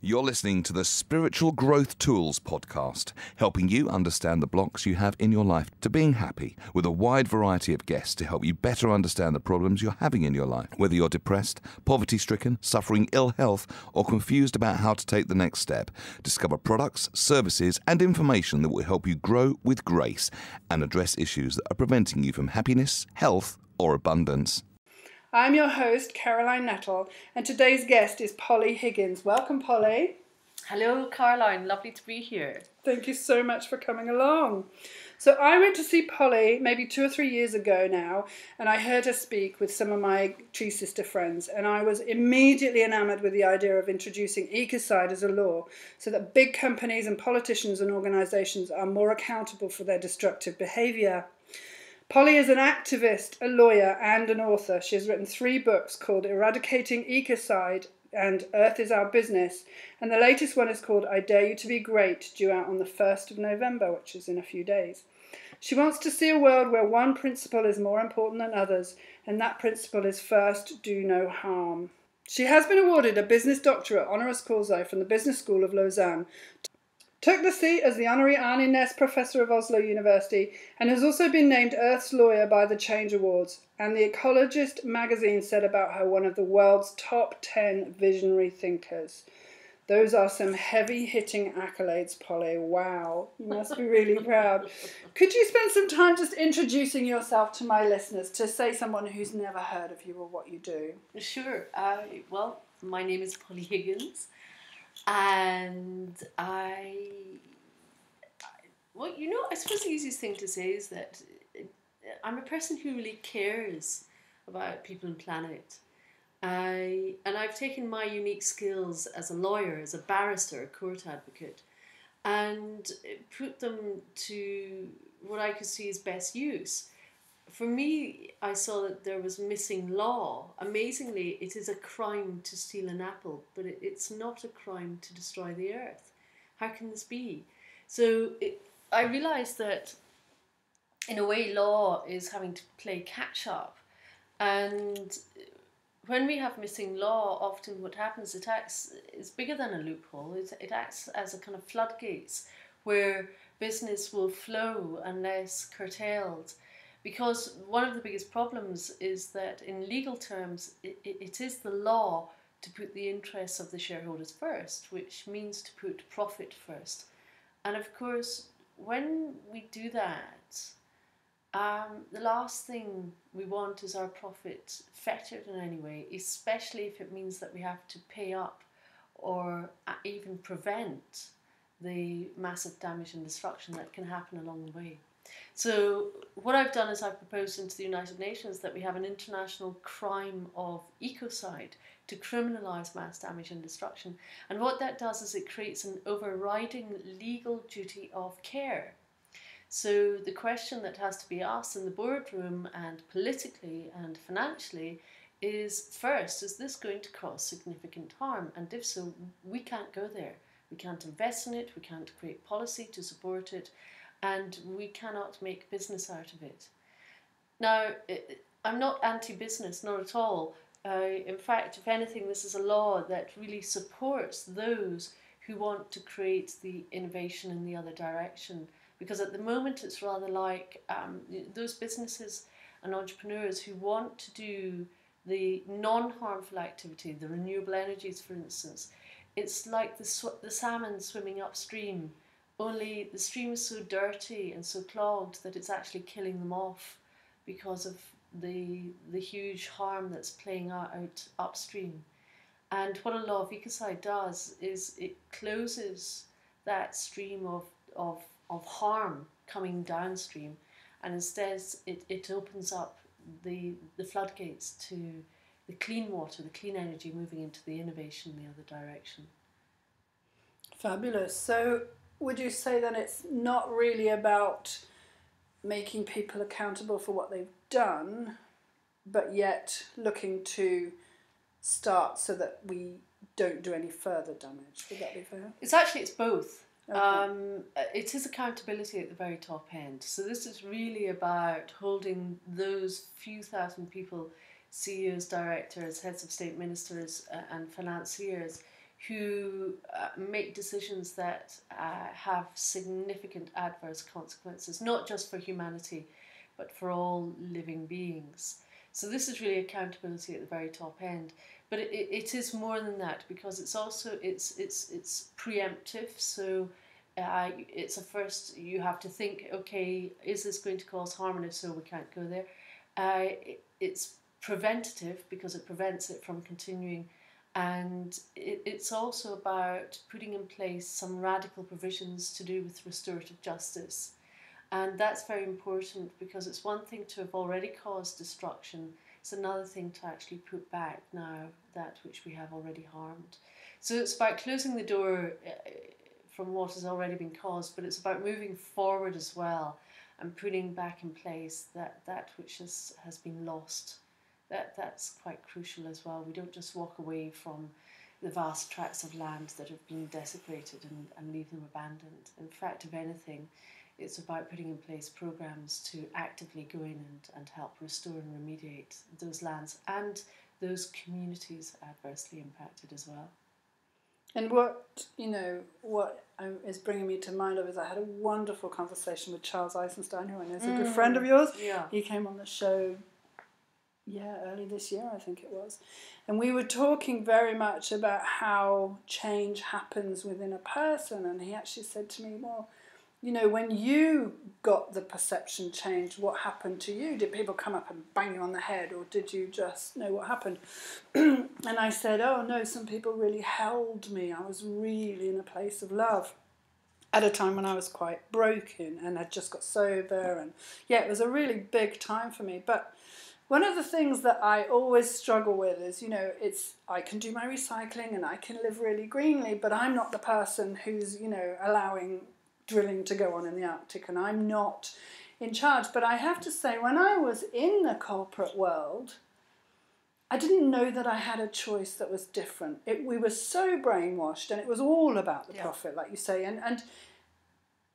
You're listening to the Spiritual Growth Tools podcast, helping you understand the blocks you have in your life to being happy, with a wide variety of guests to help you better understand the problems you're having in your life. Whether you're depressed, poverty-stricken, suffering ill health, or confused about how to take the next step, discover products, services, and information that will help you grow with grace and address issues that are preventing you from happiness, health, or abundance. I'm your host, Caroline Nettle, and today's guest is Polly Higgins. Welcome, Polly. Hello, Caroline. Lovely to be here. Thank you so much for coming along. So I went to see Polly maybe 2 or 3 years ago now, and I heard her speak with some of my Tree Sister friends, and I was immediately enamoured with the idea of introducing Ecocide as a law so that big companies and politicians and organisations are more accountable for their destructive behaviour. Polly is an activist, a lawyer, and an author. She has written 3 books called Eradicating Ecocide and Earth is Our Business, and the latest one is called I Dare You to Be Great, due out on the 1st of November, which is in a few days. She wants to see a world where one principle is more important than others, and that principle is first, do no harm. She has been awarded a business doctorate honoris causa from the Business School of Lausanne, took the seat as the Honorary Arne Næss Professor of Oslo University, and has also been named Earth's Lawyer by the Change Awards. And the Ecologist magazine said about her one of the world's top 10 visionary thinkers. Those are some heavy-hitting accolades, Polly. Wow, you must be really proud. Could you spend some time just introducing yourself to my listeners, to say someone who's never heard of you or what you do? Sure. Well, my name is Polly Higgins. And I suppose the easiest thing to say is that I'm a person who really cares about people and planet. And I've taken my unique skills as a lawyer, as a barrister, a court advocate, and put them to what I could see as best use. For me, I saw that there was missing law. Amazingly, it is a crime to steal an apple, but it's not a crime to destroy the earth. How can this be? So I realised that, in a way, law is having to play catch up. And when we have missing law, often what happens, it's bigger than a loophole. It acts as a kind of floodgates where business will flow unless curtailed. Because one of the biggest problems is that in legal terms, it is the law to put the interests of the shareholders first, which means to put profit first. And of course, when we do that, the last thing we want is our profit fettered in any way, especially if it means that we have to pay up or even prevent the massive damage and destruction that can happen along the way. So what I've done is I've proposed into the United Nations that we have an international crime of ecocide to criminalise mass damage and destruction. And what that does is it creates an overriding legal duty of care. So the question that has to be asked in the boardroom and politically and financially is, first, is this going to cause significant harm? And if so, we can't go there. We can't invest in it, we can't create policy to support it, and we cannot make business out of it. Now, I'm not anti-business, not at all. In fact, if anything, this is a law that really supports those who want to create the innovation in the other direction. Because at the moment, it's rather like those businesses and entrepreneurs who want to do the non-harmful activity, the renewable energies, for instance. It's like the salmon swimming upstream. Only the stream is so dirty and so clogged that it's actually killing them off because of the huge harm that's playing out upstream. And what a law of ecocide does is it closes that stream of harm coming downstream, and instead it opens up the floodgates to the clean water, the clean energy moving into the innovation in the other direction. Fabulous. So would you say then it's not really about making people accountable for what they've done, but yet looking to start so that we don't do any further damage? Would that be fair? It's both. Okay. It is accountability at the very top end. So this is really about holding those few thousand people, CEOs, directors, heads of state, ministers and financiers, who make decisions that have significant adverse consequences, not just for humanity, but for all living beings. So this is really accountability at the very top end. But it is more than that, because it's also it's preemptive. So it's a first, you have to think, okay, is this going to cause harm, and if so, we can't go there. It's preventative because it prevents it from continuing, and it's also about putting in place some radical provisions to do with restorative justice. And that's very important, because it's one thing to have already caused destruction, it's another thing to actually put back now that which we have already harmed. So it's about closing the door from what has already been caused, but it's about moving forward as well and putting back in place that which has been lost. That's quite crucial as well. We don't just walk away from the vast tracts of land that have been desecrated and leave them abandoned. In fact, if anything, it's about putting in place programs to actively go in and help restore and remediate those lands and those communities adversely impacted as well. And what is bringing me to mind of is I had a wonderful conversation with Charles Eisenstein, who I know is a good friend of yours. Yeah. He came on the show, early this year, I think it was. And we were talking very much about how change happens within a person. And he actually said to me, well, when you got the perception change, what happened to you? Did people come up and bang you on the head, or did you just know what happened? And I said, oh no, some people really held me. I was really in a place of love at a time when I was quite broken and had just got sober. And it was a really big time for me. But one of the things that I always struggle with is, I can do my recycling and I can live really greenly, but I'm not the person who's, allowing drilling to go on in the Arctic, and I'm not in charge. But I have to say, when I was in the corporate world, I didn't know that I had a choice that was different. We were so brainwashed, and it was all about the profit, like you say, and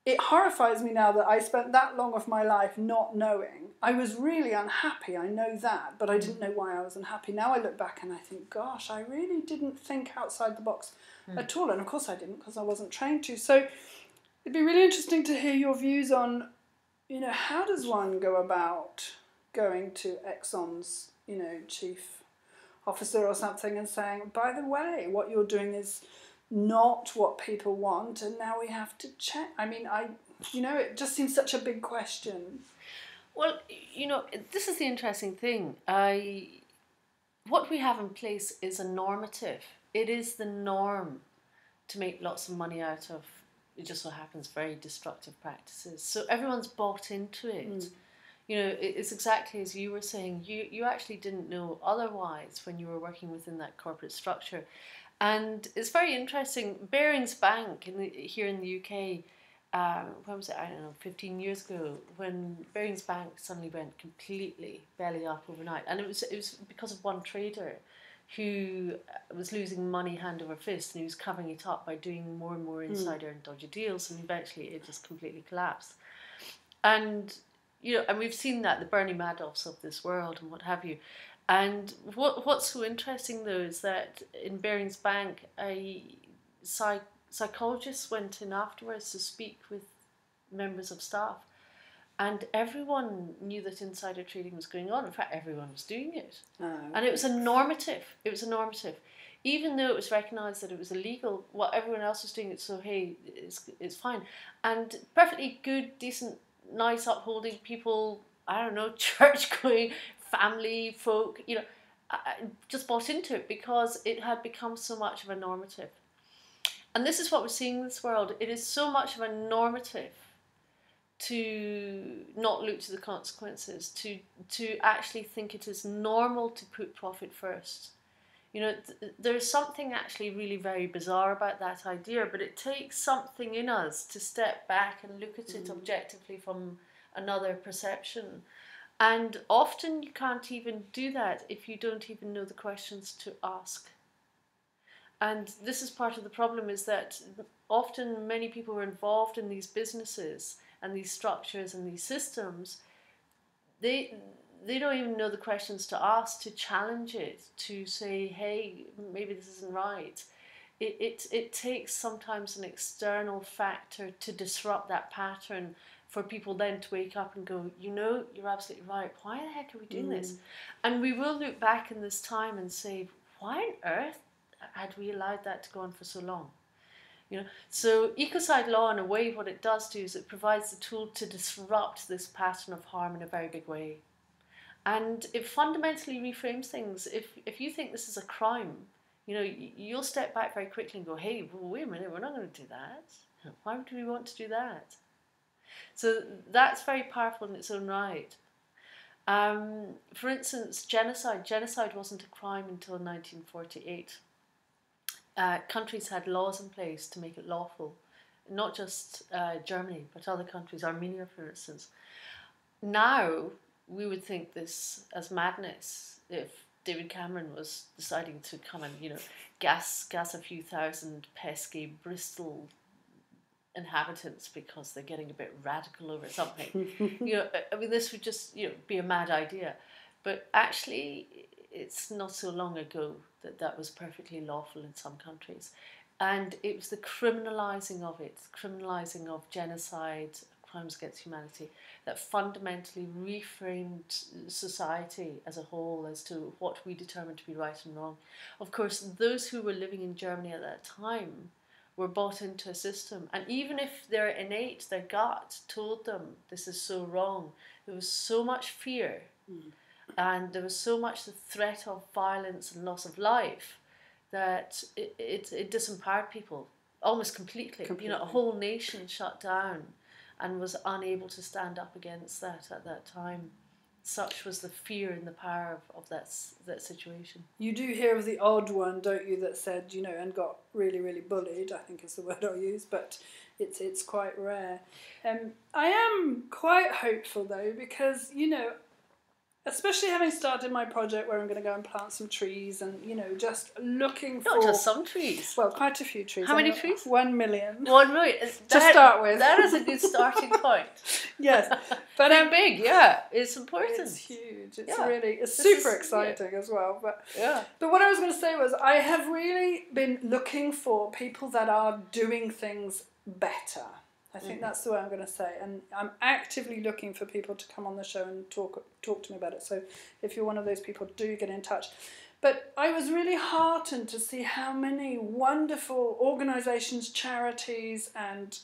it horrifies me now that I spent that long of my life not knowing. I was really unhappy, I know that, but I didn't know why I was unhappy. Now I look back and I think, gosh, I really didn't think outside the box at all. And of course I didn't, because I wasn't trained to. So it'd be really interesting to hear your views on, how does one go about going to Exxon's, chief officer or something and saying, by the way, what you're doing is not what people want, and now we have to check. I mean, it just seems such a big question. Well, this is the interesting thing. What we have in place is a normative. It is the norm to make lots of money out of, it just so happens, very destructive practices. So everyone's bought into it. It's exactly as you were saying. You actually didn't know otherwise when you were working within that corporate structure. And it's very interesting. Barings Bank here in the UK, when was it? I don't know, 15 years ago, when Barings Bank suddenly went completely belly up overnight, and it was because of one trader who was losing money hand over fist, and he was covering it up by doing more and more insider and dodgy deals, and eventually it just completely collapsed. And and we've seen that, the Bernie Madoffs of this world and what have you. And what's so interesting though is that in Barings Bank, a psychologist went in afterwards to speak with members of staff, and everyone knew that insider trading was going on. In fact, everyone was doing it. And it was a normative. Even though it was recognised that it was illegal, what everyone else was doing, so hey, it's fine. And perfectly good, decent, nice, upholding people, I don't know, church-going family folk, just bought into it because it had become so much of a normative. And this is what we're seeing in this world. It is so much of a normative to not look to the consequences, to actually think it is normal to put profit first. There's something actually really very bizarre about that idea, but it takes something in us to step back and look at it objectively from another perception. And often you can't even do that if you don't even know the questions to ask. And this is part of the problem, is that often many people who are involved in these businesses and these structures and these systems, they don't even know the questions to ask, to challenge it, to say, hey, maybe this isn't right. it takes sometimes an external factor to disrupt that pattern for people then to wake up and go, you know, you're absolutely right. Why the heck are we doing this? And we will look back in this time and say, why on earth had we allowed that to go on for so long? You know, so ecocide law, in a way, what it does do is it provides the tool to disrupt this pattern of harm in a very big way. And it fundamentally reframes things. If you think this is a crime, you know, you'll step back very quickly and go, hey, well, wait a minute, we're not going to do that. Why would we want to do that? So that's very powerful in its own right. For instance, genocide. Genocide wasn't a crime until 1948. Countries had laws in place to make it lawful. Not just Germany, but other countries, Armenia, for instance. Now, we would think this as madness if David Cameron was deciding to come and, you know, gas a few thousand pesky Bristol inhabitants because they're getting a bit radical over something. You know, I mean, this would just, you know, be a mad idea. But actually, it's not so long ago that was perfectly lawful in some countries. And it was the criminalising of it, criminalising of genocide, crimes against humanity, that fundamentally reframed society as a whole as to what we determined to be right and wrong. Of course, those who were living in Germany at that time were bought into a system. And even if their innate, their gut told them this is so wrong, there was so much fear and there was so much the threat of violence and loss of life that it disempowered people almost completely. You know, a whole nation shut down and was unable to stand up against that at that time. Such was the fear and the power of that situation. You do hear of the odd one, don't you, that said, you know, and got really, really bullied, I think is the word I'll use, but it's quite rare. I am quite hopeful, though, because, you know, especially having started my project where I'm going to go and plant some trees and, you know, just looking for... Not just some trees. Well, quite a few trees. How many trees? 1 million. 1 million. To start with. That is a good starting point. Yes. But they're big, yeah. It's important. It's huge. It's really... It's super exciting as well. But what I was going to say was I have really been looking for people that are doing things better. I think that's the way I'm going to say. And I'm actively looking for people to come on the show and talk to me about it. So if you're one of those people, do get in touch. But I was really heartened to see how many wonderful organisations, charities and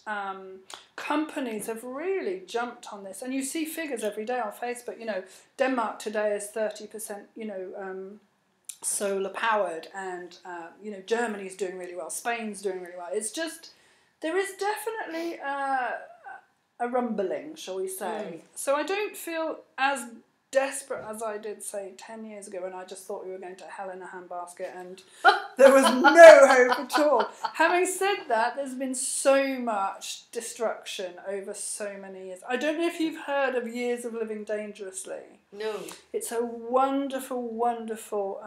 companies have really jumped on this. And you see figures every day on Facebook. You know, Denmark today is 30%, you know, solar powered. And, you know, Germany's doing really well. Spain's doing really well. It's just... There is definitely a rumbling, shall we say. So I don't feel as desperate as I did, say, 10 years ago when I just thought we were going to hell in a handbasket and there was no hope at all. Having said that, there's been so much destruction over so many years. I don't know if you've heard of Years of Living Dangerously. No. It's a wonderful, wonderful...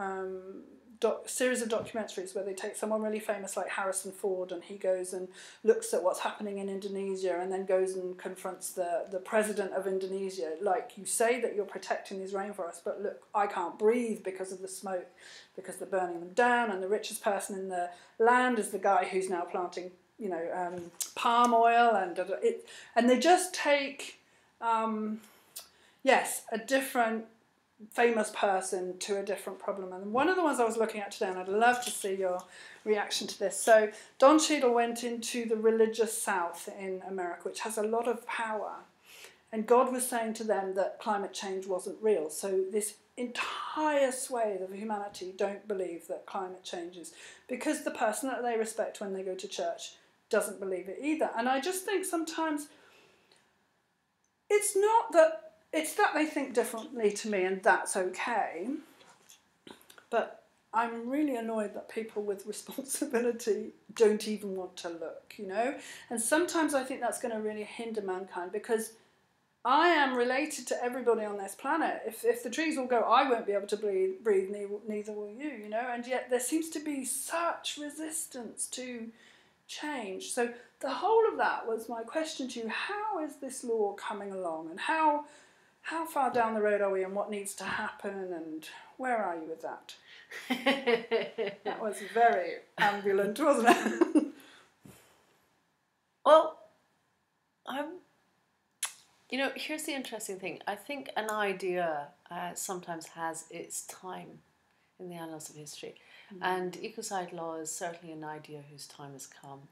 series of documentaries where they take someone really famous like Harrison Ford and he goes and looks at what's happening in Indonesia and then goes and confronts the president of Indonesia. Like, you say that you're protecting these rainforests, but look, I can't breathe because of the smoke, because they're burning them down, and the richest person in the land is the guy who's now planting, you know, palm oil, and they just take, a different famous person to a different problem. And one of the ones I was looking at today, and I'd love to see your reaction to this. So Don Cheadle went into the religious South in America, which has a lot of power. And God was saying to them that climate change wasn't real. So this entire swathe of humanity don't believe that climate change is, because the person that they respect when they go to church doesn't believe it either. And I just think sometimes it's that they think differently to me, and that's okay. But I'm really annoyed that people with responsibility don't even want to look, you know? And sometimes I think that's going to really hinder mankind, because I am related to everybody on this planet. If the trees all go, I won't be able to breathe, neither will you, you know? And yet there seems to be such resistance to change. So the whole of that was my question to you. How is this law coming along, and how far down the road are we, and what needs to happen, and where are you with that? That was very ambulant, wasn't it? Well, here's the interesting thing. I think an idea sometimes has its time in the annals of history. And ecocide law is certainly an idea whose time has come.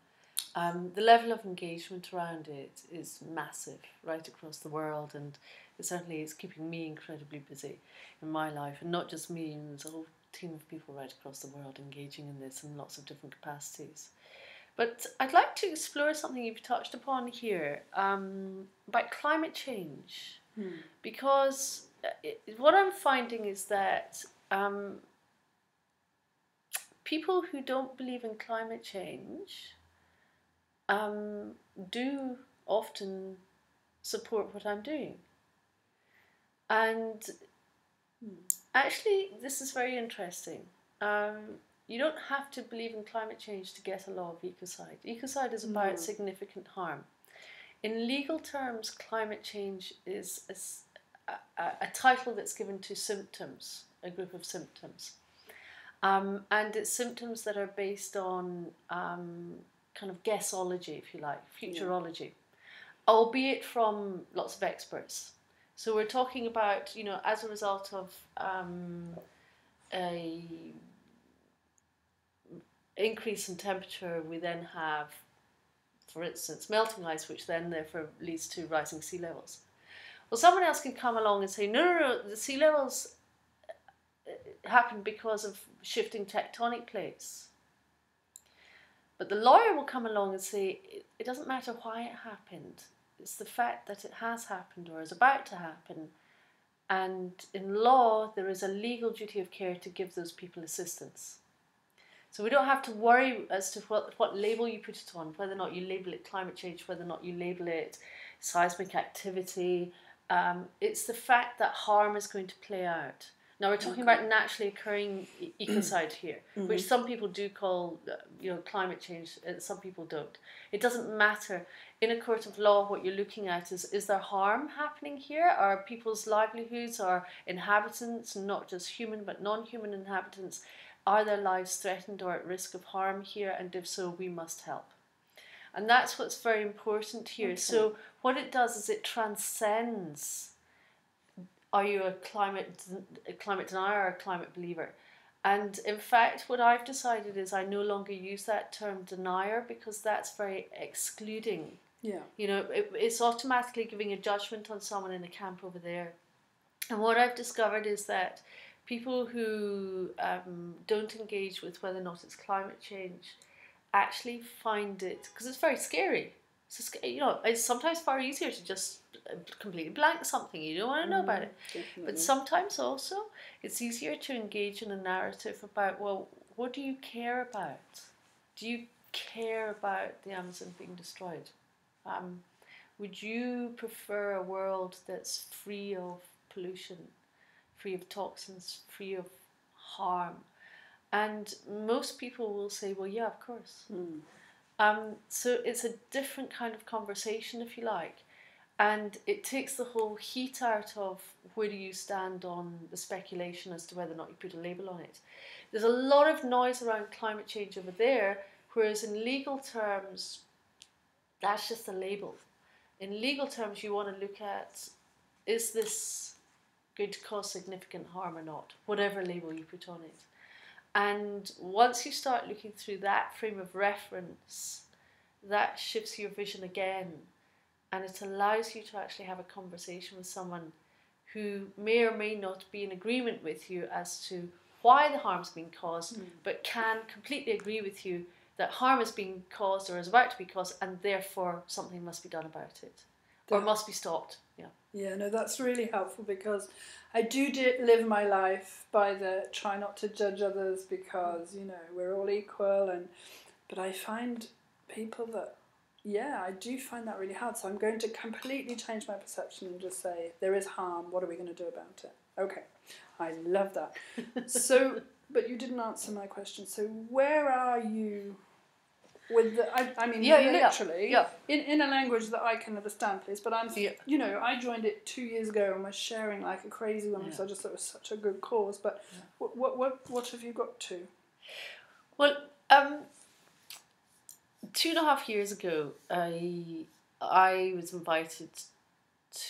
The level of engagement around it is massive right across the world, and it certainly is keeping me incredibly busy in my life, and not just me, and there's a whole team of people right across the world engaging in this in lots of different capacities. But I'd like to explore something you've touched upon here about climate change, because what I'm finding is that people who don't believe in climate change do often support what I'm doing. And actually, this is very interesting. You don't have to believe in climate change to get a law of ecocide. Ecocide is about significant harm. In legal terms, climate change is a title that's given to symptoms, a group of symptoms. And it's symptoms that are based on kind of guessology, if you like, futurology, albeit from lots of experts. So we're talking about, as a result of a increase in temperature, we then have, for instance, melting ice, which then therefore leads to rising sea levels. Well, someone else can come along and say, no, the sea levels happen because of shifting tectonic plates. But the lawyer will come along and say, it doesn't matter why it happened. It's the fact that it has happened or is about to happen. And in law, there is a legal duty of care to give those people assistance. So we don't have to worry as to what label you put it on, whether or not you label it climate change, whether or not you label it seismic activity. It's the fact that harm is going to play out. Now we're talking about naturally occurring ecocide here, which some people do call, climate change, and some people don't. It doesn't matter. In a court of law, what you're looking at is there harm happening here? Are people's livelihoods, are inhabitants, not just human but non-human inhabitants, are their lives threatened or at risk of harm here? And if so, we must help. And that's what's very important here. Okay. So what it does is it transcends, are you a climate denier or a climate believer? And in fact, what I've decided is I no longer use that term denier, because that's very excluding. Yeah. It's automatically giving a judgment on someone in the camp over there. And what I've discovered is that people who don't engage with whether or not it's climate change actually find it, because it's very scary. It's sometimes far easier to just completely blank something. You don't want to know about it. Definitely. But sometimes also it's easier to engage in a narrative about, well, what do you care about? Do you care about the Amazon being destroyed? Would you prefer a world that's free of pollution, free of toxins, free of harm? And most people will say, well, yeah, of course. So it's a different kind of conversation, if you like. And it takes the whole heat out of where do you stand on the speculation as to whether or not you put a label on it. There's a lot of noise around climate change over there, whereas in legal terms, that's just a label. In legal terms, you want to look at, is this going to cause significant harm or not, whatever label you put on it. And once you start looking through that frame of reference, that shifts your vision again, and it allows you to actually have a conversation with someone who may or may not be in agreement with you as to why the harm's being caused, but can completely agree with you that harm is being caused or is about to be caused, and therefore something must be done about it, or must be stopped. Yeah, no, that's really helpful, because I do live my life by the try not to judge others, because we're all equal, but I find people that, I do find that really hard. So I'm going to completely change my perception and just say, there is harm, what are we going to do about it? Okay, I love that. So, but you didn't answer my question. So where are you with the, I mean, literally, in a language that I can understand, please. But you know, I joined it 2 years ago and was sharing like a crazy woman, so I just thought it was such a good cause. But what have you got to? Well, 2.5 years ago, I was invited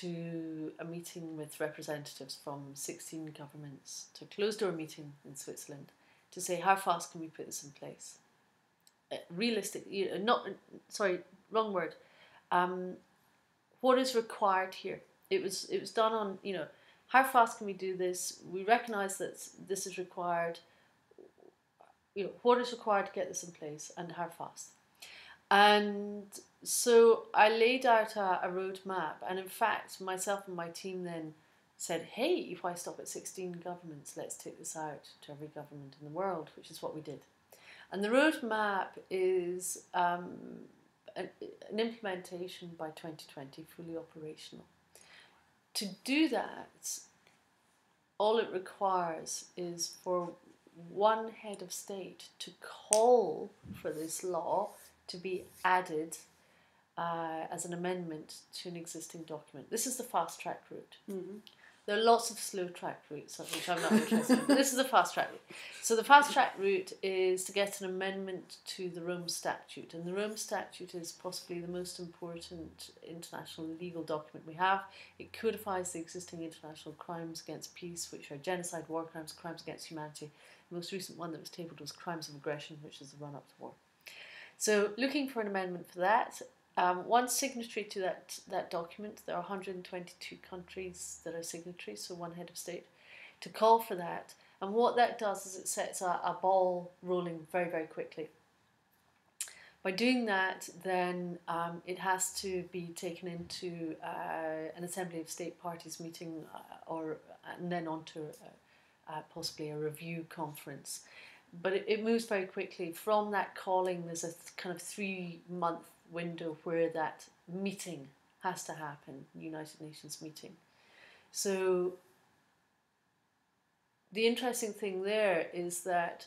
to a meeting with representatives from 16 governments, to a closed-door meeting in Switzerland, to say how fast can we put this in place. Realistic, wrong word. What is required here? It was done on, you know, how fast can we do this? We recognise that this is required. You know, what is required to get this in place, and how fast? And so I laid out a roadmap, and in fact, myself and my team then said, hey, if I stop at 16 governments, let's take this out to every government in the world, which is what we did. And the roadmap is an implementation by 2020, fully operational. To do that, all it requires is for one head of state to call for this law to be added as an amendment to an existing document. This is the fast track route. Mm-hmm. There are lots of slow track routes, which I'm not interested in, but this is the fast track route. So the fast track route is to get an amendment to the Rome Statute, and the Rome Statute is possibly the most important international legal document we have. It codifies the existing international crimes against peace, which are genocide, war crimes, crimes against humanity. The most recent one that was tabled was crimes of aggression, which is the run-up to war. So looking for an amendment for that. One signatory to that document, there are 122 countries that are signatories, so one head of state, to call for that. And what that does is it sets a ball rolling very, very quickly. By doing that, then it has to be taken into an Assembly of State Parties meeting and then onto possibly a review conference. But it moves very quickly. From that calling, there's a kind of 3-month window where that meeting has to happen, United Nations meeting. So the interesting thing there is that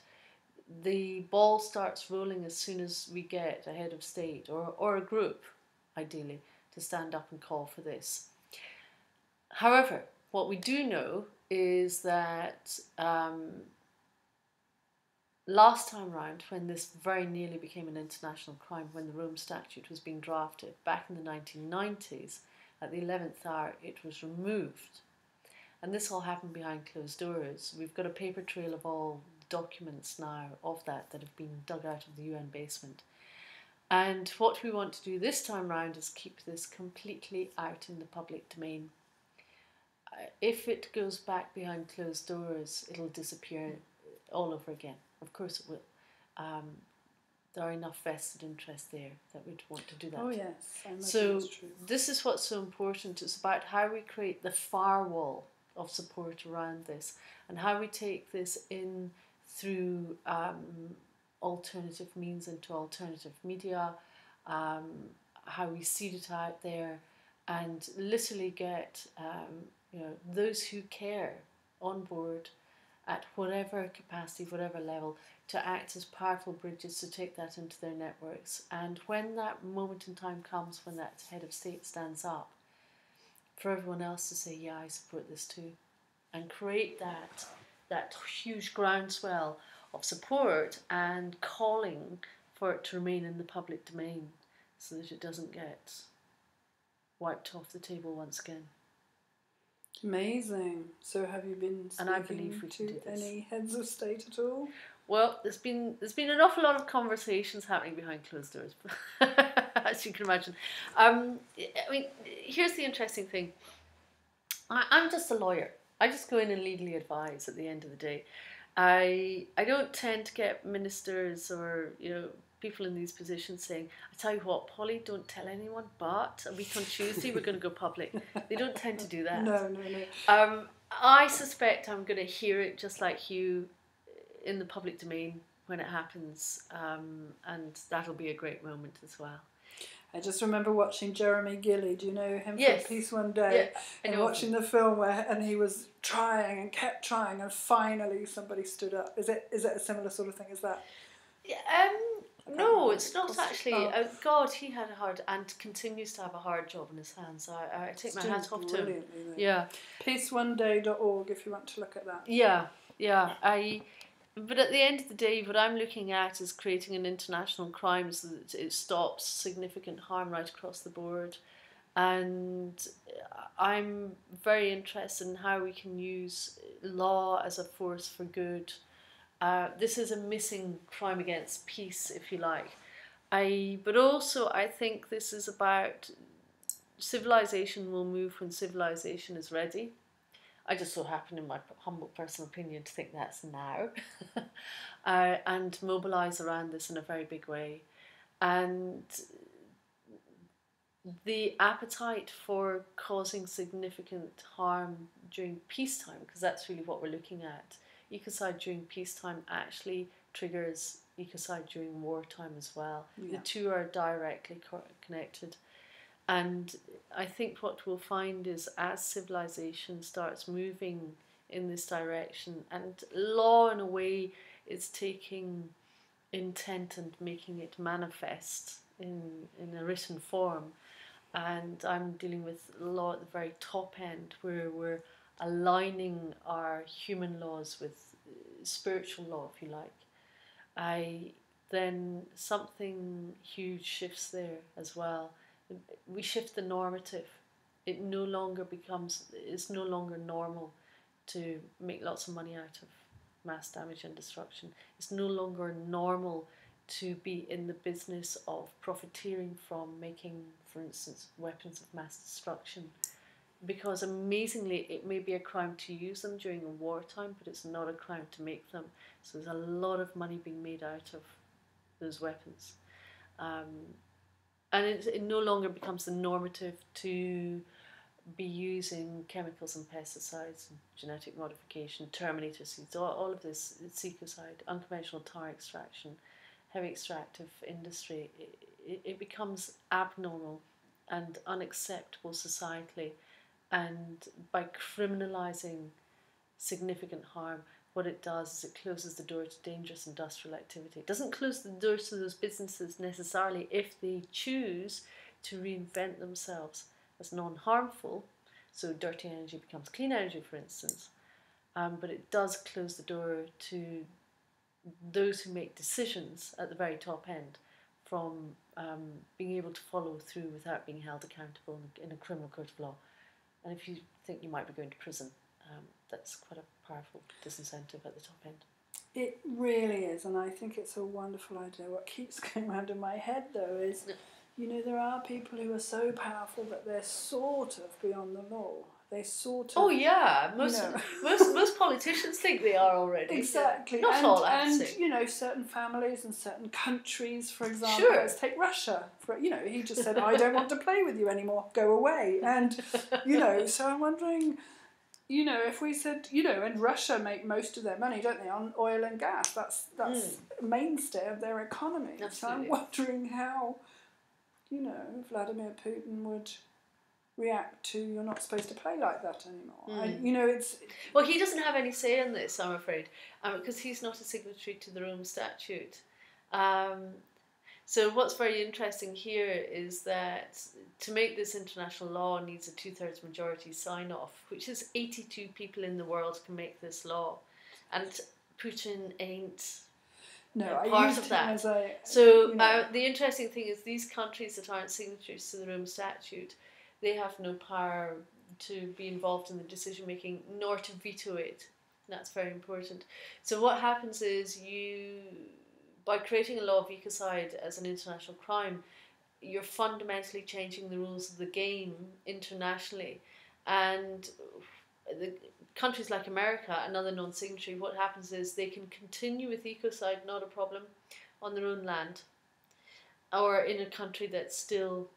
the ball starts rolling as soon as we get a head of state or a group, ideally, to stand up and call for this. However, what we do know is that last time round, when this very nearly became an international crime, when the Rome Statute was being drafted back in the 1990s, at the 11th hour it was removed. And this all happened behind closed doors. We've got a paper trail of all documents now of that have been dug out of the UN basement. And what we want to do this time round is keep this completely out in the public domain. If it goes back behind closed doors, it'll disappear all over again. Of course it will. There are enough vested interests there that we'd want to do that. Oh yes, I imagine so that's true. This is what's so important. It's about how we create the firewall of support around this, and how we take this in through alternative means into alternative media, how we seed it out there, and literally get those who care on board at whatever capacity, whatever level, to act as powerful bridges to take that into their networks. And when that moment in time comes, when that head of state stands up, for everyone else to say, yeah, I support this too, and create that huge groundswell of support and calling for it to remain in the public domain so that it doesn't get wiped off the table once again. Amazing. So have you been speaking to any heads of state at all? Well, there's been an awful lot of conversations happening behind closed doors, as you can imagine. I mean, here's the interesting thing. I'm just a lawyer. I just go in and legally advise at the end of the day. I don't tend to get ministers or people in these positions saying, I tell you what, Polly, don't tell anyone, but a week on Tuesday we're going to go public. They don't tend to do that. No. I suspect I'm going to hear it just like you in the public domain when it happens, and that'll be a great moment as well. I just remember watching Jeremy Gilley. Do you know him Yes. from Peace One Day? Yeah, I know. And watching the film and he was trying and kept trying, and finally somebody stood up. Is it a similar sort of thing as that? No, it's not actually. God, he had a hard and continues to have a hard job in his hands. I take my hat off to him. Yeah. Peaceoneday.org if you want to look at that. Yeah. But at the end of the day, what I'm looking at is creating an international crime so that it stops significant harm right across the board. And I'm very interested in how we can use law as a force for good. This is a missing crime against peace, if you like. But also I think this is about civilization will move when civilization is ready. I just so happen, in my humble personal opinion, to think that's now. And mobilise around this in a very big way. And the appetite for causing significant harm during peacetime, because that's really what we're looking at. Ecocide during peacetime actually triggers ecocide during wartime as well. Yeah. The two are directly connected. And I think what we'll find is as civilization starts moving in this direction, and law in a way is taking intent and making it manifest in a written form. And I'm dealing with law at the very top end, where we're aligning our human laws with spiritual law, if you like. Then something huge shifts there as well. We shift the normative. It's no longer normal to make lots of money out of mass damage and destruction. It's no longer normal to be in the business of profiteering from making, for instance, weapons of mass destruction. Because amazingly, it may be a crime to use them during a wartime, but it's not a crime to make them. So there's a lot of money being made out of those weapons. And it no longer becomes the normative to be using chemicals and pesticides, and genetic modification, terminator seeds, all of this, it's ecocide, unconventional tar extraction, heavy extractive industry. It becomes abnormal and unacceptable societally. And by criminalising significant harm, what it does is it closes the door to dangerous industrial activity. It doesn't close the doors to those businesses necessarily if they choose to reinvent themselves as non-harmful. So dirty energy becomes clean energy, for instance. But it does close the door to those who make decisions at the very top end from being able to follow through without being held accountable in a criminal court of law. And if you think you might be going to prison, that's quite a powerful disincentive at the top end. It really is, and I think it's a wonderful idea. What keeps going round in my head, though, is, you know, there are people who are so powerful that they're sort of beyond the law. They sort of... Oh, yeah. Most politicians think they are already. Exactly. Not all, I have to say. And, you know, certain families and certain countries, for example, sure. Let's take Russia. He just said, I don't want to play with you anymore, go away. And, you know, so I'm wondering... You know, if we said, you know, and Russia make most of their money, don't they, on oil and gas? That's a mainstay of their economy. Absolutely. So I'm wondering how, you know, Vladimir Putin would react to you're not supposed to play like that anymore. You know, it's... Well, he doesn't have any say in this, I'm afraid, because he's not a signatory to the Rome Statute. So what's very interesting here is that to make this international law needs a 2/3 majority sign-off, which is 82 people in the world can make this law. And Putin ain't part of that. The interesting thing is these countries that aren't signatories to the Rome Statute, they have no power to be involved in the decision-making, nor to veto it. And that's very important. So what happens is by creating a law of ecocide as an international crime, you're fundamentally changing the rules of the game internationally. And the countries like America, another non-signatory, what happens is they can continue with ecocide, not a problem, on their own land, or in a country that still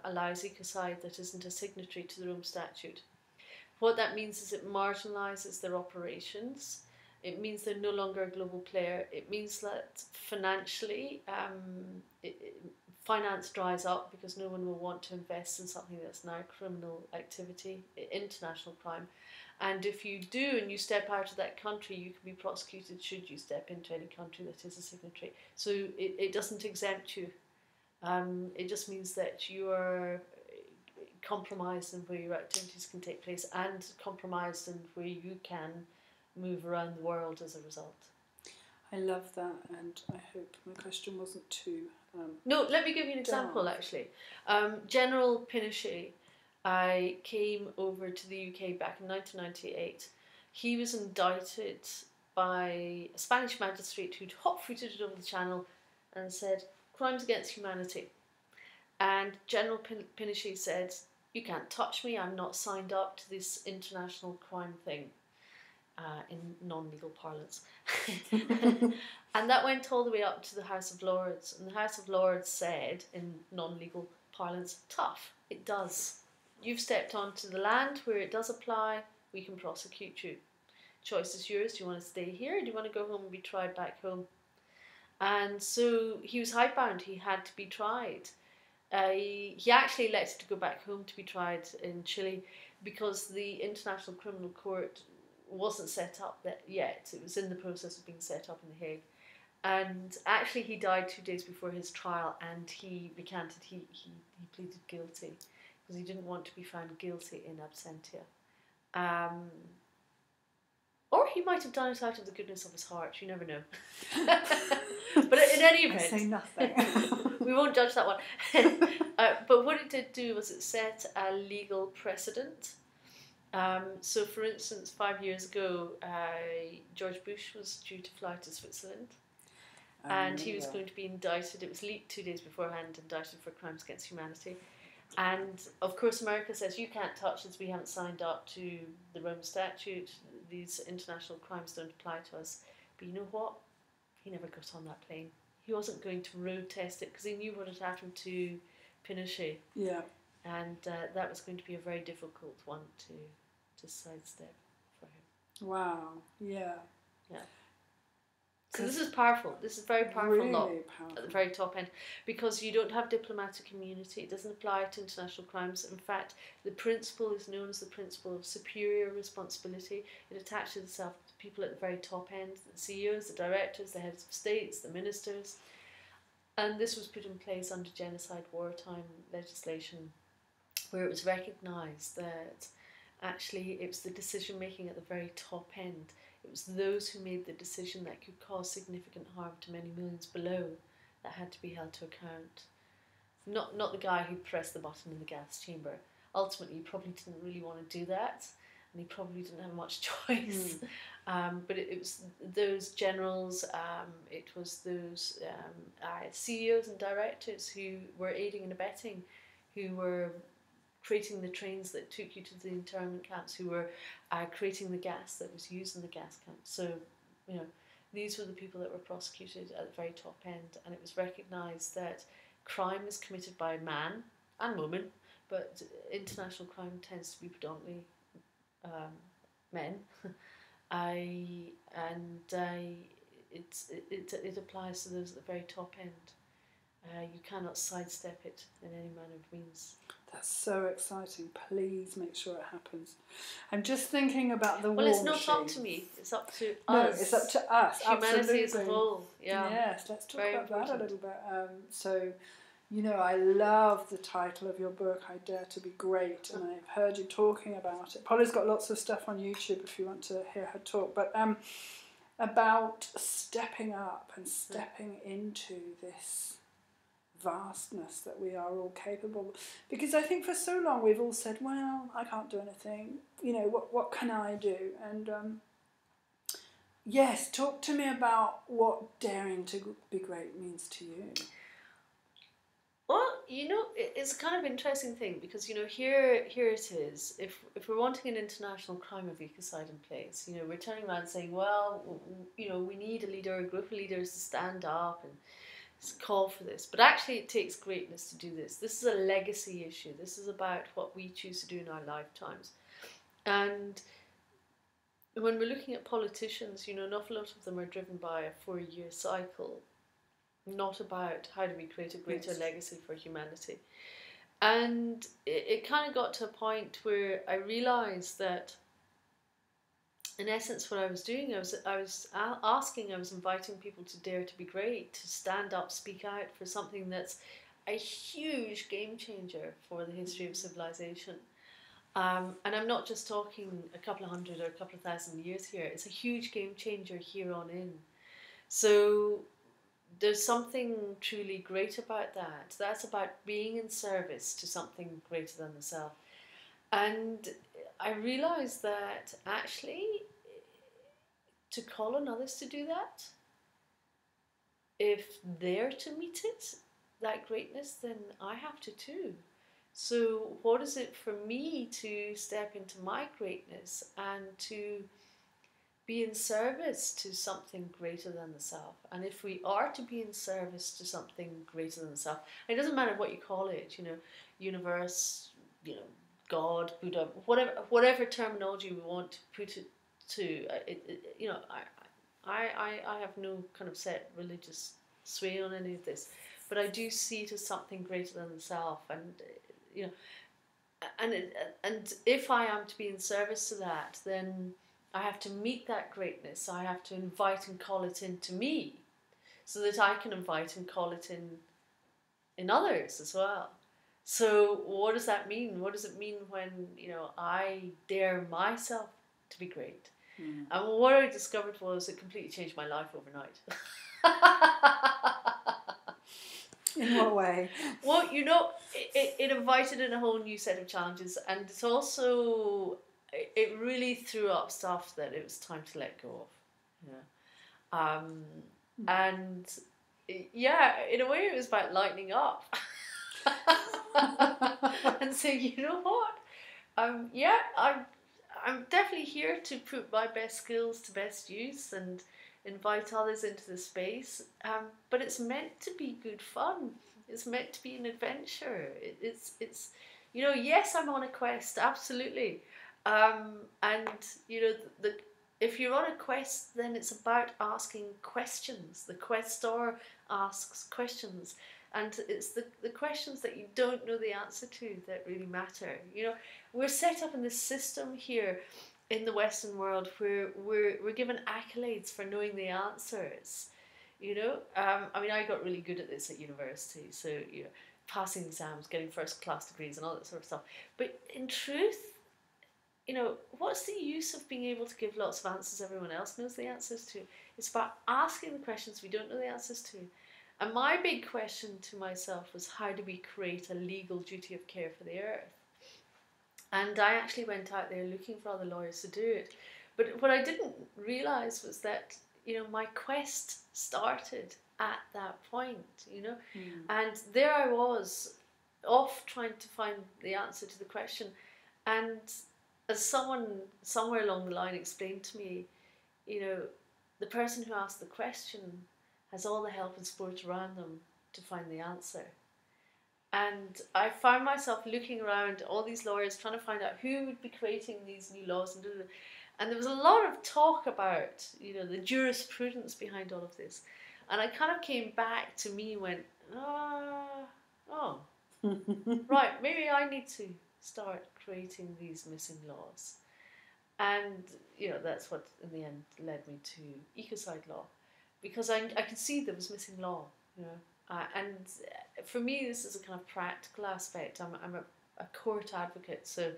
allows ecocide that isn't a signatory to the Rome Statute. What that means is it marginalises their operations. It means they're no longer a global player. It means that financially, finance dries up because no one will want to invest in something that's now criminal activity, international crime. And if you do and you step out of that country, you can be prosecuted should you step into any country that is a signatory. So it doesn't exempt you. It just means that you are compromised in where your activities can take place and compromised in where you can move around the world as a result. I love that, and I hope my question wasn't too... no, let me give you an example, actually. General Pinochet came over to the UK back in 1998. He was indicted by a Spanish magistrate who'd hot-footed over the channel and said, crimes against humanity. And General Pinochet said, you can't touch me, I'm not signed up to this international crime thing, in non-legal parlance. And that went all the way up to the House of Lords. And the House of Lords said, in non-legal parlance, tough, it does. You've stepped onto the land where it does apply, we can prosecute you. Choice is yours, do you want to stay here or do you want to go home and be tried back home? And so he was hidebound, he had to be tried. He actually elected to go back home to be tried in Chile because the International Criminal Court wasn't set up yet. It was in the process of being set up in The Hague. And actually he died 2 days before his trial, and he recanted, he pleaded guilty because he didn't want to be found guilty in absentia. Or he might have done it out of the goodness of his heart, you never know. But in any event, I say nothing. we won't judge that one. But what it did do was it set a legal precedent. So for instance, 5 years ago, George Bush was due to fly to Switzerland, and he was going to be indicted. It was leaked 2 days beforehand, indicted for crimes against humanity. And of course America says, you can't touch us, we haven't signed up to the Rome Statute, these international crimes don't apply to us. But you know what? He never got on that plane. He wasn't going to road test it because he knew what had happened to Pinochet. Yeah. And that was going to be a very difficult one to sidestep for him. Wow. Yeah. Yeah. So this is powerful. This is very powerful Really law powerful. at the very top end, because you don't have diplomatic immunity. It doesn't apply to international crimes. In fact, the principle is known as the principle of superior responsibility. It attaches itself to people at the very top end, the CEOs, the directors, the heads of states, the ministers. And this was put in place under genocide wartime legislation, where it was recognised that actually it was the decision making at the very top end. It was those who made the decision that could cause significant harm to many millions below that had to be held to account. Not the guy who pressed the button in the gas chamber. Ultimately, he probably didn't really want to do that, and he probably didn't have much choice. But it was those generals, it was those CEOs and directors who were aiding and abetting, who were creating the trains that took you to the internment camps, who were creating the gas that was used in the gas camps. So, you know, these were the people that were prosecuted at the very top end, and it was recognised that crime is committed by man and woman, but international crime tends to be predominantly men. It applies to those at the very top end. You cannot sidestep it in any manner of means. That's so exciting. Please make sure it happens. I'm just thinking about the war Well, it's not machine. up to me. It's up to No, us. it's up to us. Humanity absolutely. as a whole. Yeah. Yes, let's talk Very about that important. a little bit. So, you know, I love the title of your book, I Dare to Be Great, and I've heard you talking about it. Polly's got lots of stuff on YouTube if you want to hear her talk, but about stepping up and stepping into this vastness that we are all capable of. Because I think for so long we've all said, well, I can't do anything, you know, what can I do? And yes, talk to me about what daring to be great means to you. Well, you know, it's a kind of interesting thing because, you know, here it is. If we're wanting an international crime of ecocide in place, you know, we're turning around saying, well, you know, we need a leader, a group of leaders to stand up and call for this. But actually it takes greatness to do this. This is a legacy issue. This is about what we choose to do in our lifetimes. And when we're looking at politicians, you know, an awful lot of them are driven by a 4-year cycle. not about how do we create a greater legacy for humanity. And it kind of got to a point where I realised that, in essence, what I was doing, I was inviting people to dare to be great, to stand up, speak out for something that's a huge game changer for the history of civilization. And I'm not just talking a couple of hundred or a couple of thousand years here. It's a huge game changer here on in. So there's something truly great about that. That's about being in service to something greater than the self. And I realised that actually, to call on others to do that, if they're to meet it, that greatness, then I have to too. So what is it for me to step into my greatness and to be in service to something greater than the self? And if we are to be in service to something greater than the self, it doesn't matter what you call it, universe, God, Buddha, whatever terminology we want to put it to, I have no kind of set religious sway on any of this, but I do see it as something greater than the self, and and if I am to be in service to that, then I have to meet that greatness. I have to invite and call it into me, so that I can invite and call it in others as well. So what does that mean? What does it mean when I dare myself to be great? And what I discovered was it completely changed my life overnight. In what way? Well, it invited in a whole new set of challenges, and it's also, it really threw up stuff that it was time to let go of. And in a way it was about lightening up. And saying, you know what? I'm definitely here to put my best skills to best use and invite others into the space. But it's meant to be good fun. It's meant to be an adventure. It's yes, I'm on a quest, absolutely. If you're on a quest, then it's about asking questions. The questor asks questions. And it's the questions that you don't know the answer to that really matter. We're set up in this system here in the Western world where we're given accolades for knowing the answers. I got really good at this at university. So, passing exams, getting first class degrees and all that sort of stuff. But in truth, what's the use of being able to give lots of answers everyone else knows the answers to? It's about asking the questions we don't know the answers to. And my big question to myself was, how do we create a legal duty of care for the earth? And I actually went out there looking for other lawyers to do it. But what I didn't realise was that, my quest started at that point, And there I was, off trying to find the answer to the question. And as someone somewhere along the line explained to me, the person who asked the question has all the help and support around them to find the answer. And I found myself looking around all these lawyers trying to find out who would be creating these new laws. And there was a lot of talk about, the jurisprudence behind all of this. And I kind of came back to me and went, right, maybe I need to start creating these missing laws. And, that's what in the end led me to Ecocide law. Because I could see there was missing law, and for me this is a kind of practical aspect. I'm a court advocate, so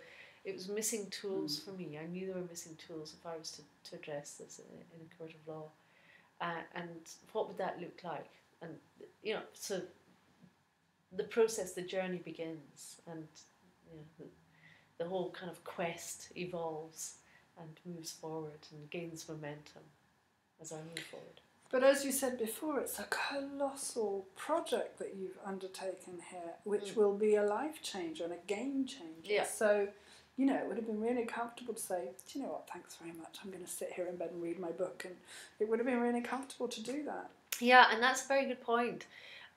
it was missing tools for me. I knew there were missing tools if I was to address this in a court of law, and what would that look like? And so the process, the journey begins, and the whole kind of quest evolves and moves forward and gains momentum as I move forward. But as you said before, it's a colossal project that you've undertaken here, which will be a life changer and a game changer. Yeah. So, it would have been really comfortable to say, do you know what, thanks very much, I'm going to sit here in bed and read my book. And it would have been really comfortable to do that. Yeah, and that's a very good point.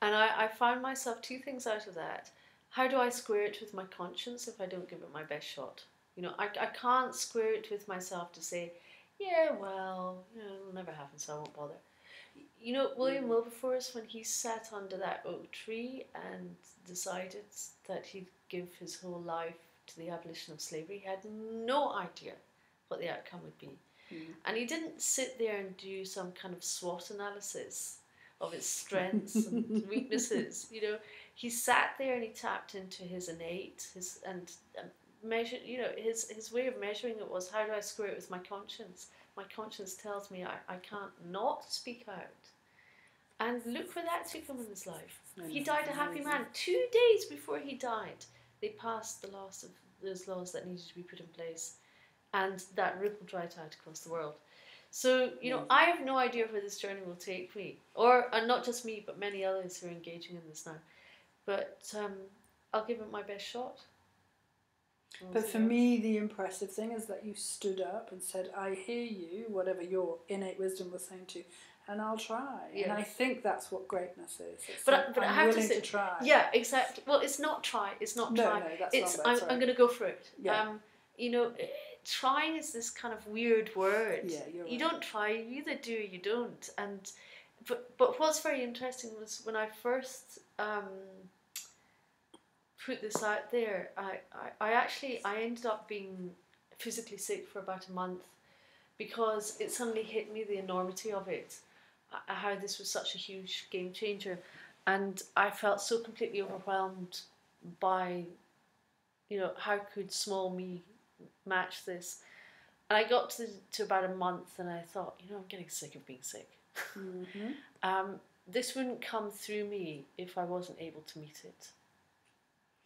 And I found myself two things out of that. How do I square it with my conscience if I don't give it my best shot? I can't square it with myself to say, yeah, well, it'll never happen, so I won't bother. you know, William Wilberforce, when he sat under that oak tree and decided that he'd give his whole life to the abolition of slavery, he had no idea what the outcome would be. And he didn't sit there and do some kind of SWOT analysis of its strengths and weaknesses. You know, he sat there and he tapped into his innate, measured. You know, his way of measuring it was, how do I square it with my conscience? My conscience tells me I can't not speak out. And look where that took him in his life. He died a happy man. 2 days before he died, they passed the last of those laws that needed to be put in place. And that rippled right out across the world. So, you know, I have no idea where this journey will take me. And not just me, but many others who are engaging in this now. But I'll give it my best shot. But for me, the impressive thing is that you stood up and said, I hear you, whatever your innate wisdom was saying to you, and I'll try. Yeah. And I think that's what greatness is. But I have willing to say, try. Yeah, exactly. Well, it's not try. It's not try. No, that's it's wrong, I'm going to go for it. Yeah. You know, trying is this kind of weird word. Yeah, you're right. You don't try. You either do or you don't. And but what's very interesting was when I first put this out there, I ended up being physically sick for about a month because it suddenly hit me, the enormity of it, how this was such a huge game changer, and I felt so completely overwhelmed by, you know, how could small me match this. And I got to about a month and I thought, you know, I'm getting sick of being sick. This wouldn't come through me if I wasn't able to meet it.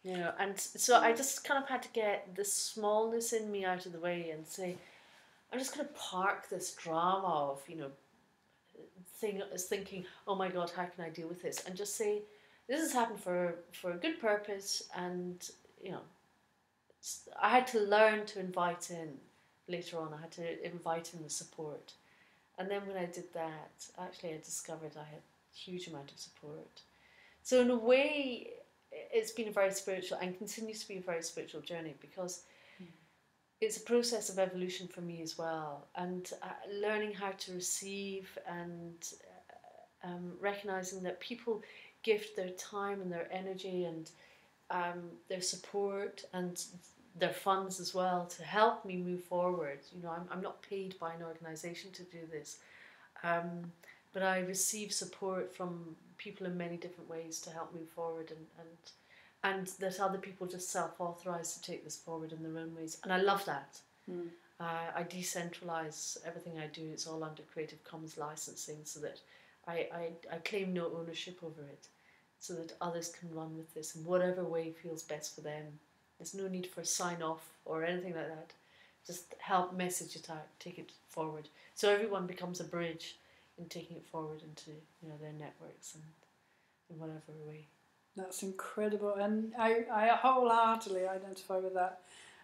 You know, and so I just kind of had to get the smallness in me out of the way and say, I'm just going to park this drama of, you know, thinking, oh my God, how can I deal with this? And just say, this has happened for a good purpose, and, you know, I had to learn to invite in later on. I had to invite in the support. And then when I did that, actually I discovered I had a huge amount of support. So in a way, it's been a very spiritual and continues to be a very spiritual journey, because it's a process of evolution for me as well, and learning how to receive and recognizing that people gift their time and their energy and their support and their funds as well to help me move forward. You know, I'm not paid by an organisation to do this, but I receive support from people in many different ways to help move forward, and that other people just self-authorise to take this forward in their own ways. And I love that. I decentralise everything I do. It's all under Creative Commons licensing, so that I claim no ownership over it, so that others can run with this in whatever way feels best for them. There's no need for a sign-off or anything like that. Just help message it out, take it forward. So everyone becomes a bridge in taking it forward into, you know, their networks and in whatever way. That's incredible, and I wholeheartedly identify with that.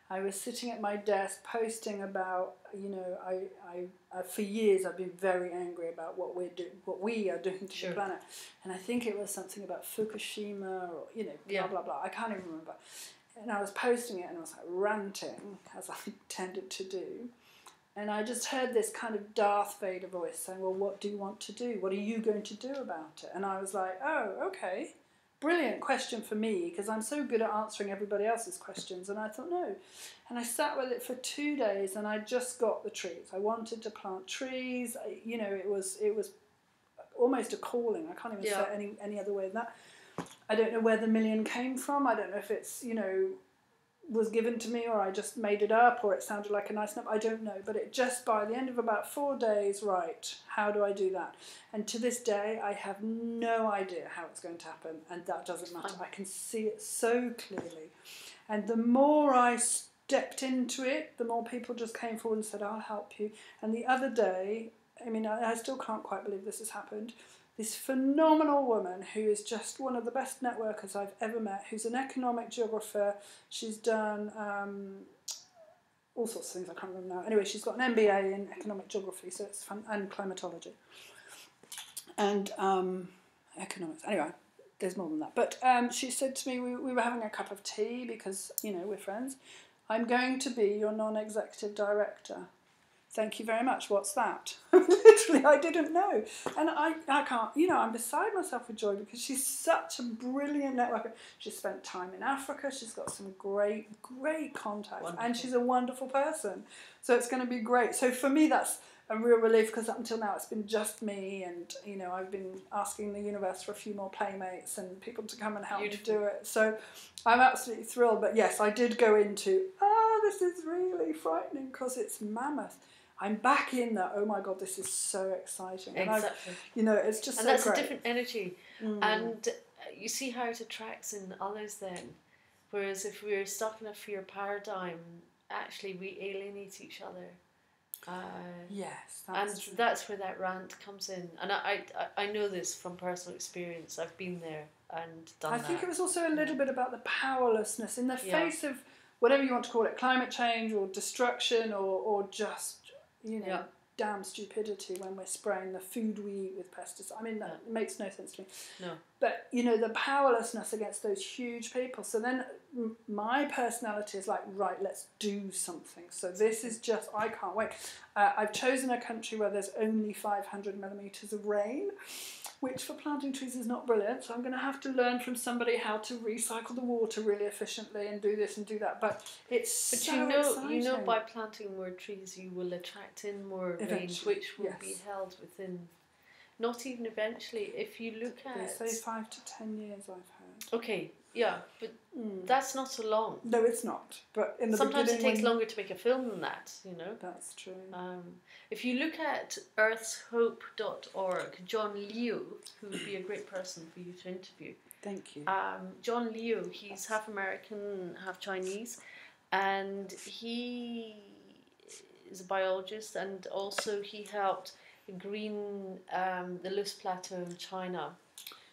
I was sitting at my desk posting about, you know, I for years I've been very angry about what we are doing to the planet, and I think it was something about Fukushima or, you know, blah blah blah. I can't even remember. And I was posting it and I was like ranting, as I tended to do. And I just heard this kind of Darth Vader voice saying, well, what do you want to do? What are you going to do about it? And I was like, oh, okay. Brilliant question for me, because I'm so good at answering everybody else's questions. And I thought, no. And I sat with it for 2 days and I just got the trees. I wanted to plant trees. You know, it was almost a calling. I can't even say it any other way than that. I don't know where the million came from. I don't know if it's, you know, was given to me or I just made it up or it sounded like a nice number. I don't know. But it just, by the end of about 4 days, right, how do I do that? And to this day, I have no idea how it's going to happen. And that doesn't matter. I can see it so clearly. And the more I stepped into it, the more people just came forward and said, I'll help you. And the other day, I mean, I still can't quite believe this has happened. This phenomenal woman who is just one of the best networkers I've ever met, who's an economic geographer. She's done all sorts of things, I can't remember now. Anyway, she's got an MBA in economic geography, so it's fun, and climatology. And economics. Anyway, there's more than that. But she said to me, we were having a cup of tea because, you know, we're friends. I'm going to be your non-executive director. Thank you very much. What's that? Literally, I didn't know. And I can't, I'm beside myself with joy because she's such a brilliant networker. She's spent time in Africa. She's got some great contacts. Wonderful. And she's a wonderful person. So it's going to be great. So for me, that's a real relief because up until now it's been just me and, I've been asking the universe for a few more playmates and people to come and help me do it. So I'm absolutely thrilled. But yes, I did go into, this is really frightening because it's mammoth. I'm back in that, oh my God, this is so exciting. And exactly. It's just and so that's great. a different energy. And you see how it attracts in others then. Whereas if we're stuck in a fear paradigm, actually we alienate each other. Yes, and true. That's where that rant comes in. And I know this from personal experience. I've been there and done that. I think it was also a little bit about the powerlessness in the face of whatever you want to call it, climate change or destruction or just, damn stupidity when we're spraying the food we eat with pesticides. I mean, that makes no sense to me. No. But, the powerlessness against those huge people. So then my personality is like, right, let's do something. So this is just, I can't wait. I've chosen a country where there's only 500 millimetres of rain, which for planting trees is not brilliant. So I'm going to have to learn from somebody how to recycle the water really efficiently and do this and do that. But it's so exciting. By planting more trees, you will attract in more rain, which will be held within, not even eventually. If you look at... They say 5 to 10 years, I've heard. Okay, yeah, but that's not so long. No, it's not. But in the sometimes beginning, it takes longer to make a film than that, That's true. If you look at earthshope.org, John Leo, who would be a great person for you to interview. Thank you. John Leo, he's half American, half Chinese, and he is a biologist, and also he helped green the Loess Plateau in China.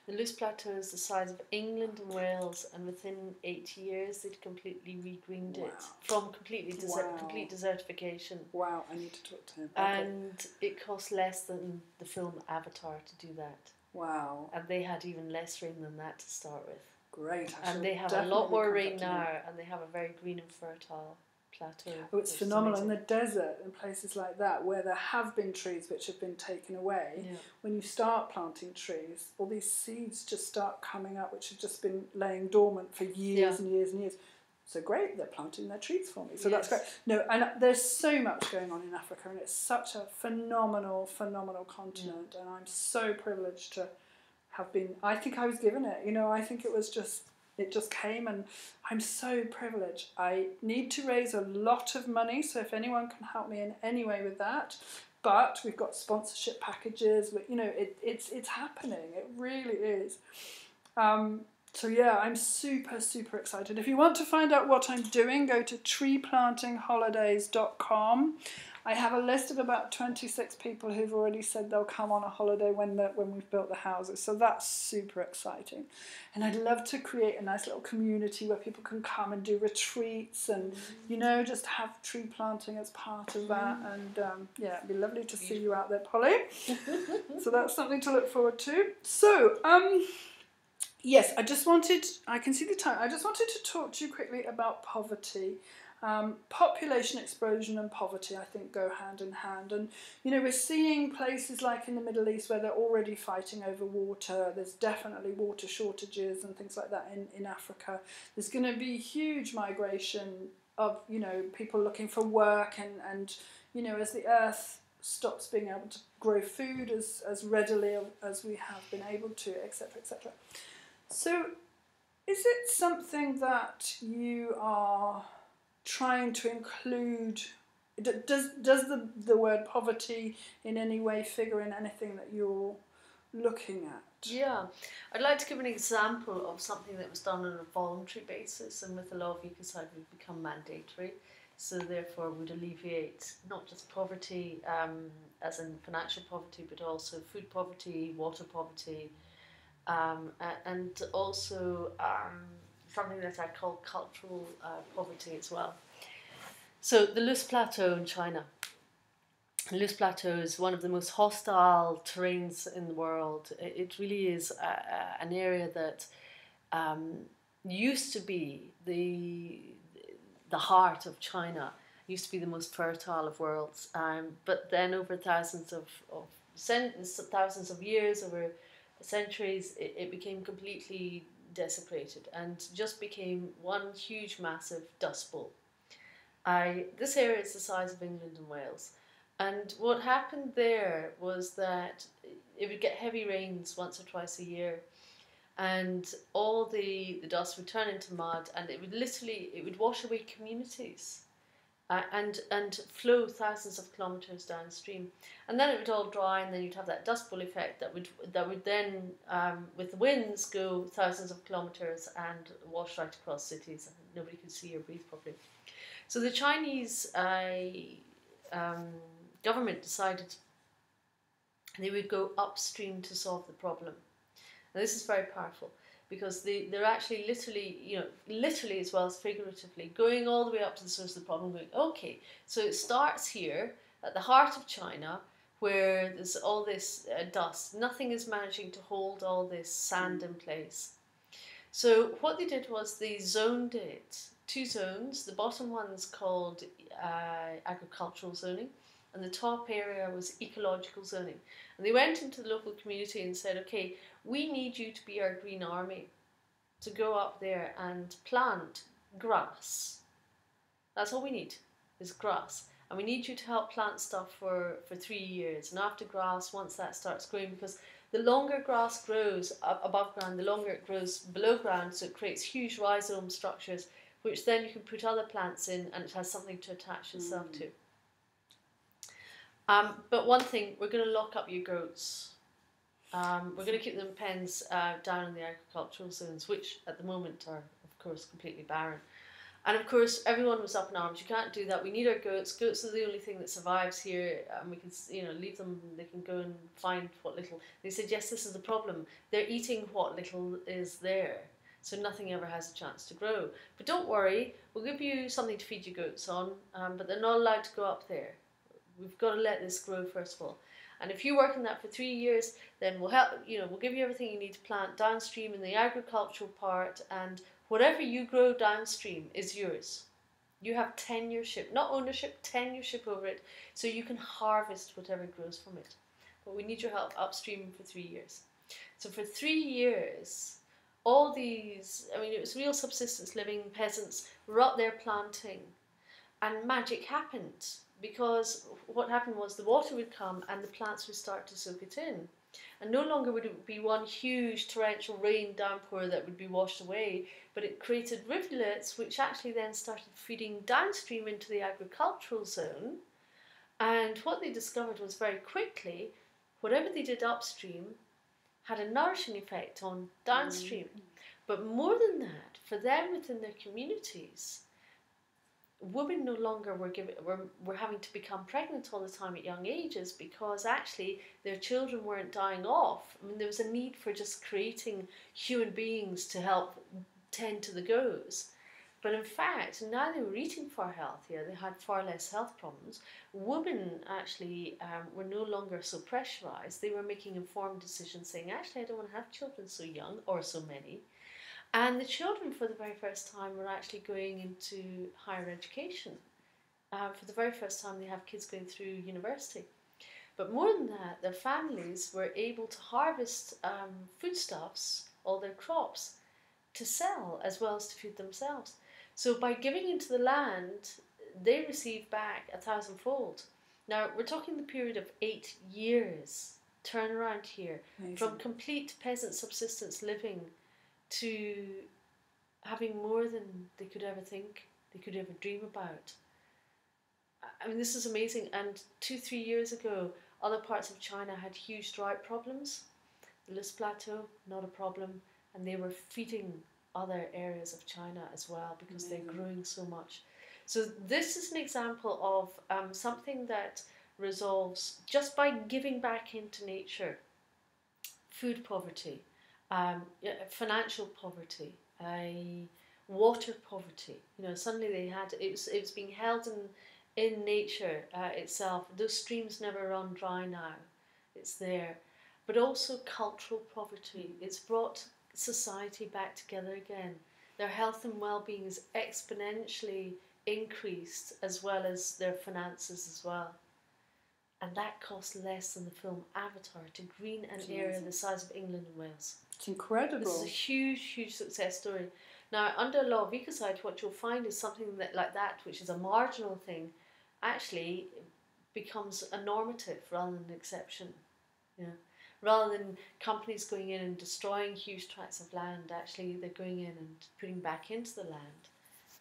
The Loess Plateau is the size of England and Wales, and within 8 years they'd completely regreened it from complete desertification. Wow, I need to talk to him. And it cost less than the film Avatar to do that. Wow. And they had even less rain than that to start with. Great. And they have a lot more rain now, and they have a very green and fertile plateau. Oh, it's phenomenal. In the desert and places like that where there have been trees which have been taken away, when you start planting trees, all these seeds just start coming up which have just been laying dormant for years and years and years. So great, they're planting their trees for me. So that's great. No, and there's so much going on in Africa, and it's such a phenomenal continent, and I'm so privileged to have been. I think I was given it. I think it was just. It just came, and I'm so privileged. I need to raise a lot of money, so if anyone can help me in any way with that. But we've got sponsorship packages. It's happening. It really is. So yeah, I'm super, super excited. If you want to find out what I'm doing, go to treeplantingholidays.com. I have a list of about 26 people who've already said they'll come on a holiday when we've built the houses. So that's super exciting. And I'd love to create a nice little community where people can come and do retreats and, just have tree planting as part of that. And it'd be lovely to see you out there, Polly. So that's something to look forward to. So, yes, I can see the time. I just wanted to talk to you quickly about poverty. Population explosion and poverty, I think, go hand in hand. And, we're seeing places like in the Middle East where they're already fighting over water. There's definitely water shortages and things like that in Africa. There's going to be huge migration of, people looking for work and as the earth stops being able to grow food as readily as we have been able to, etc., etc. So is it something that you are trying to include? Does the word poverty in any way figure in anything that you're looking at? Yeah, I'd like to give an example of something that was done on a voluntary basis, and with the law of Ecocide would become mandatory, so therefore would alleviate not just poverty as in financial poverty, but also food poverty, water poverty, and also something that I call cultural poverty as well. So the Loess Plateau in China. The Loess Plateau is one of the most hostile terrains in the world. It really is an area that used to be the heart of China, used to be the most fertile of worlds. But then over thousands of years, over centuries, it became completely desecrated and just became one huge, massive dust bowl. This area is the size of England and Wales. And what happened there was that it would get heavy rains once or twice a year, and all the dust would turn into mud, and it would wash away communities and flow thousands of kilometres downstream. And then it would all dry, and then you'd have that dust bowl effect that would then, with the winds, go thousands of kilometres and wash right across cities, and nobody could see or breathe properly. So the Chinese government decided they would go upstream to solve the problem. Now this is very powerful, because they're actually literally as well as figuratively, going all the way up to the source of the problem, going, okay, so it starts here at the heart of China, where there's all this dust. Nothing is managing to hold all this sand in place. So what they did was they zoned it. 2 zones. The bottom one's called agricultural zoning, and the top area was ecological zoning. And they went into the local community and said, okay, we need you to be our green army, to go up there and plant grass. That's all we need, is grass. And we need you to help plant stuff for 3 years. And after grass, once that starts growing, because the longer grass grows above ground, the longer it grows below ground, so it creates huge rhizome structures, which then you can put other plants in, and it has something to attach itself to. But one thing, we're going to lock up your goats. We're going to keep them in pens down in the agricultural zones, which at the moment are, of course, completely barren. And of course, everyone was up in arms. You can't do that. We need our goats. Goats are the only thing that survives here, and we can, leave them. They can go and find what little. They said, yes, this is the problem. They're eating what little is there, so nothing ever has a chance to grow. But don't worry, we'll give you something to feed your goats on, but they're not allowed to go up there. We've got to let this grow first of all. And if you work in that for 3 years, then we'll help. We'll give you everything you need to plant downstream in the agricultural part, and whatever you grow downstream is yours. You have tenureship, not ownership, tenureship over it, so you can harvest whatever grows from it. But we need your help upstream for 3 years. So for 3 years, all these, it was real subsistence living peasants were up there planting, and magic happened, because what happened was the water would come and the plants would start to soak it in. And no longer would it be one huge torrential rain downpour that would be washed away, but it created rivulets which actually then started feeding downstream into the agricultural zone. And what they discovered was very quickly, whatever they did upstream had a nourishing effect on downstream. But more than that, for them within their communities, women no longer were having to become pregnant all the time at young ages, because actually their children weren't dying off. There was a need for just creating human beings to help tend to the goats. But in fact, now they were eating far healthier, they had far less health problems. Women actually were no longer so pressurised. They were making informed decisions saying, actually, I don't want to have children so young or so many. And the children, for the very first time, were actually going into higher education. For the very first time, they have kids going through university. But more than that, their families were able to harvest foodstuffs, all their crops, to sell as well as to feed themselves. So by giving into the land, they received back 1,000-fold. Now, we're talking the period of 8 years, turnaround here, amazing. From complete peasant subsistence living to having more than they could ever think, they could ever dream about. This is amazing. And 2-3 years ago, other parts of China had huge drought problems. The Loess Plateau, not a problem. And they were feeding other areas of China as well, because they're growing so much. So this is an example of something that resolves just by giving back into nature. Food poverty, financial poverty, water poverty. Suddenly they had it was being held in nature itself. Those streams never run dry now. It's there, but also cultural poverty. It's brought society back together again. Their health and well-being is exponentially increased, as well as their finances as well. And that cost less than the film Avatar to green an area the size of England and Wales. It's incredible. This is a huge, huge success story. Now, under law of ecocide, what you'll find is something like that, which is a marginal thing, actually becomes a normative rather than an exception. Yeah. Rather than companies going in and destroying huge tracts of land, actually they're going in and putting back into the land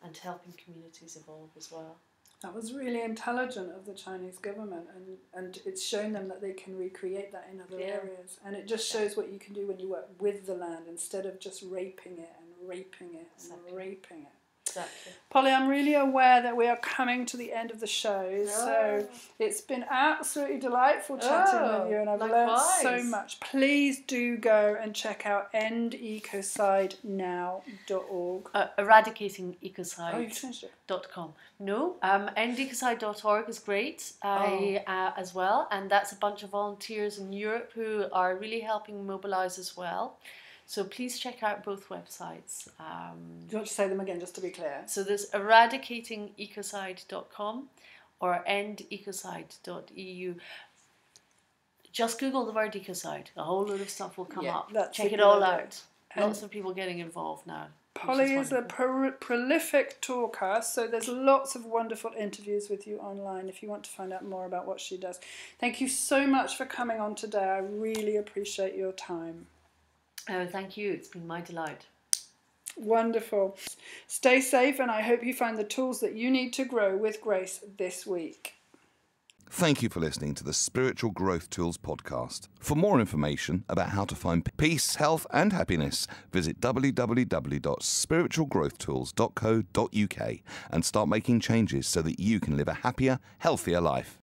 and helping communities evolve as well. That was really intelligent of the Chinese government, and it's shown them that they can recreate that in other areas. And it just shows what you can do when you work with the land instead of just raping it and raping it and raping it. Exactly. Polly, I'm really aware that we are coming to the end of the show, so it's been absolutely delightful chatting with you, and I've learned so much. Please do go and check out endecocide.now.org. Eradicatingecocide.com. No, endecocide.org is great as well, and that's a bunch of volunteers in Europe who are really helping mobilise as well. So please check out both websites. Do you want to say them again, just to be clear? So there's eradicatingecocide.com or endecocide.eu. Just Google the word ecocide. A whole load of stuff will come up. Check it all out. Lots of people getting involved now. Polly is a prolific talker, so there's lots of wonderful interviews with you online if you want to find out more about what she does. Thank you so much for coming on today. I really appreciate your time. Oh, thank you. It's been my delight. Wonderful. Stay safe, and I hope you find the tools that you need to grow with grace this week. Thank you for listening to the Spiritual Growth Tools podcast. For more information about how to find peace, health and happiness, visit www.spiritualgrowthtools.co.uk and start making changes so that you can live a happier, healthier life.